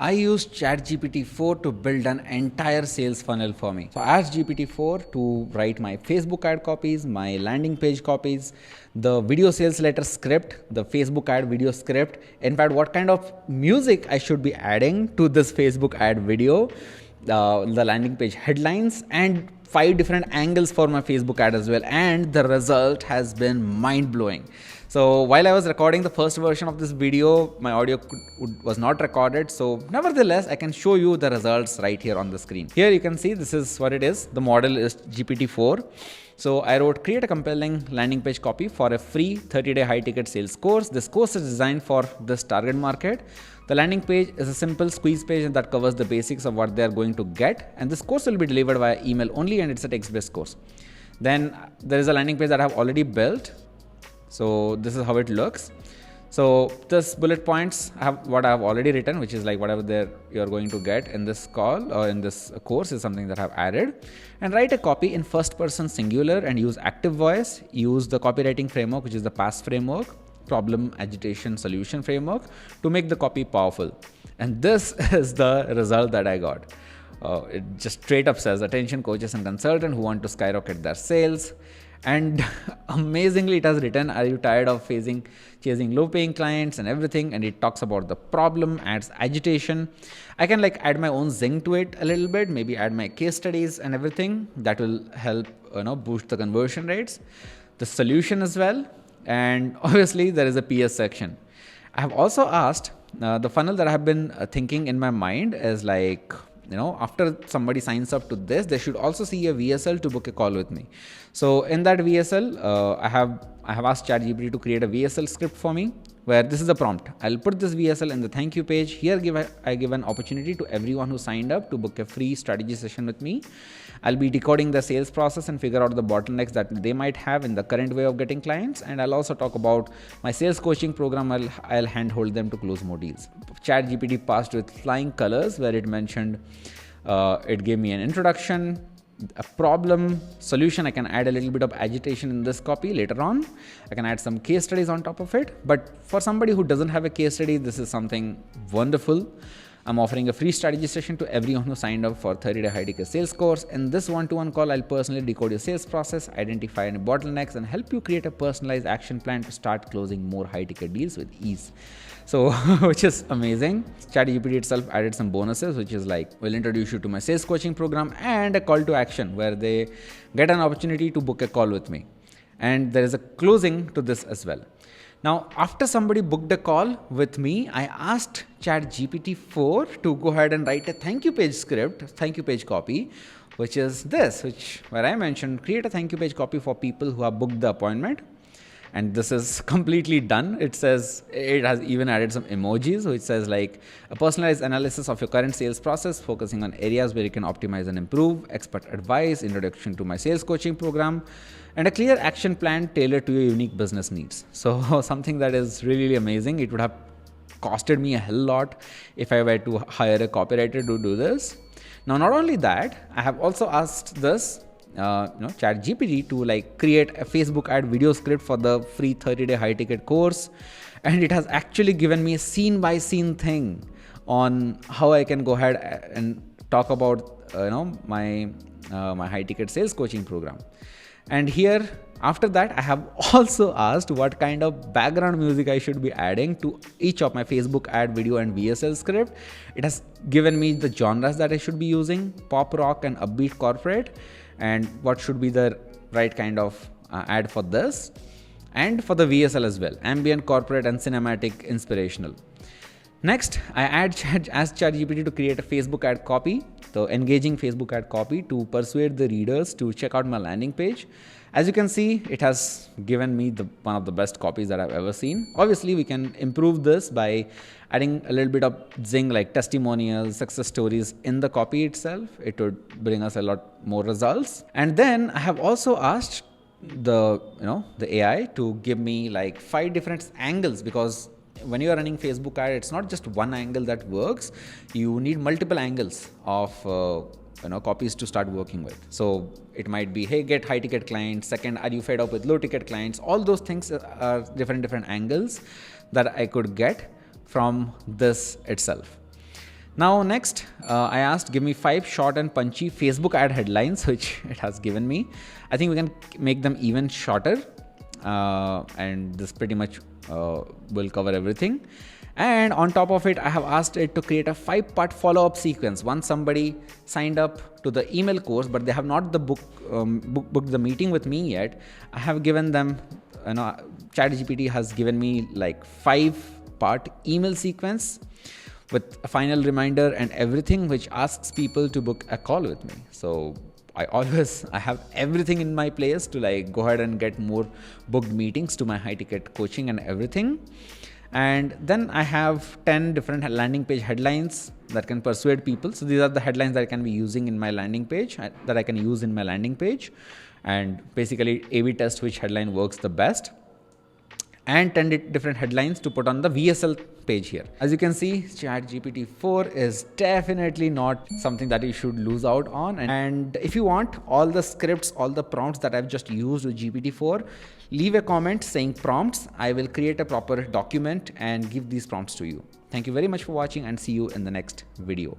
I used ChatGPT4 to build an entire sales funnel for me. So I asked GPT-4 to write my Facebook ad copies, my landing page copies, the video sales letter script, the Facebook ad video script, in fact, what kind of music I should be adding to this Facebook ad video, the landing page headlines, and 5 different angles for my Facebook ad as well. And the result has been mind-blowing. So while I was recording the first version of this video, my audio was not recorded. So nevertheless, I can show you the results right here on the screen. Here you can see this is what it is. The model is GPT-4. So I wrote, create a compelling landing page copy for a free 30-day high-ticket sales course. This course is designed for this target market. The landing page is a simple squeeze page that covers the basics of what they are going to get. And this course will be delivered via email only, and it's a text-based course. Then there is a landing page that I have already built. So this is how it looks. So this bullet points have what I have already written, which is like whatever you're going to get in this call or in this course is something that I've added. And write a copy in first person singular and use active voice. Use the copywriting framework, which is the PASS framework, problem, agitation, solution framework, to make the copy powerful. And this is the result that I got. It just straight up says, attention coaches and consultants who want to skyrocket their sales. And amazingly, it has written, are you tired of chasing low paying clients and everything? And it talks about the problem, adds agitation. I can like add my own zing to it a little bit, maybe add my case studies and everything that will help, boost the conversion rates, the solution as well. And obviously there is a PS section. I have also asked the funnel that I have been thinking in my mind is like, after somebody signs up to this, they should also see a VSL to book a call with me. So in that VSL, I have asked ChatGPT to create a VSL script for me, where this is the prompt. I'll put this VSL in the thank you page. Here I give an opportunity to everyone who signed up to book a free strategy session with me. I'll be decoding the sales process and figure out the bottlenecks that they might have in the current way of getting clients. And I'll also talk about my sales coaching program. I'll handhold them to close more deals. ChatGPT passed with flying colors, where it mentioned, it gave me an introduction, a problem, solution. I can add a little bit of agitation in this copy later on. I can add some case studies on top of it. But for somebody who doesn't have a case study, this is something wonderful. I'm offering a free strategy session to everyone who signed up for 30-day high-ticket sales course. In this one-to-one call, I'll personally decode your sales process, identify any bottlenecks, and help you create a personalized action plan to start closing more high-ticket deals with ease. So, which is amazing. ChatGPT itself added some bonuses, which is like, we'll introduce you to my sales coaching program, and a call to action where they get an opportunity to book a call with me. And there is a closing to this as well. Now, after somebody booked a call with me, I asked ChatGPT4 to go ahead and write a thank you page script, thank you page copy, which is this, where I mentioned, create a thank you page copy for people who have booked the appointment. And this is completely done. It says, it has even added some emojis, which says like a personalized analysis of your current sales process, focusing on areas where you can optimize and improve, expert advice, introduction to my sales coaching program, and a clear action plan tailored to your unique business needs. So something that is really amazing. It would have costed me a hell lot if I were to hire a copywriter to do this. Now, not only that, I have also asked this ChatGPT to like create a Facebook ad video script for the free 30-day high-ticket course, and it has actually given me a scene-by-scene thing on how I can go ahead and talk about my high-ticket sales coaching program. And here, after that, I have also asked what kind of background music I should be adding to each of my Facebook ad, video, and VSL script. It has given me the genres that I should be using: pop, rock, and upbeat corporate, and what should be the right kind of ad for this, and for the VSL as well: ambient, corporate, and cinematic, inspirational. Next, I asked ChatGPT to create a Facebook ad copy, the engaging Facebook ad copy, to persuade the readers to check out my landing page. As you can see, it has given me one of the best copies that I've ever seen. Obviously, we can improve this by adding a little bit of zing, like testimonials, success stories in the copy itself. It would bring us a lot more results. And then I have also asked the AI to give me like 5 different angles, because when you are running Facebook ad, it's not just one angle that works. You need multiple angles of copies to start working with. So it might be, hey, get high ticket clients. Second, are you fed up with low ticket clients? All those things are different angles that I could get from this itself. Now next, I asked give me 5 short and punchy Facebook ad headlines, which it has given me. I think we can make them even shorter, and this pretty much will cover everything. And on top of it, I have asked it to create a 5-part follow-up sequence. Once somebody signed up to the email course, but they have not booked the meeting with me yet, I have given them, ChatGPT has given me like 5-part email sequence with a final reminder and everything, which asks people to book a call with me. So I have everything in my place to like go ahead and get more booked meetings to my high ticket coaching and everything. And then I have 10 different landing page headlines that can persuade people. So these are the headlines that I can be using in my landing page, that I can use in my landing page, and basically A/B test which headline works the best. And 10 different headlines to put on the VSL page here. As you can see, ChatGPT4 is definitely not something that you should lose out on. And if you want all the scripts, all the prompts that I've just used with GPT-4, leave a comment saying prompts. I will create a proper document and give these prompts to you. Thank you very much for watching, and see you in the next video.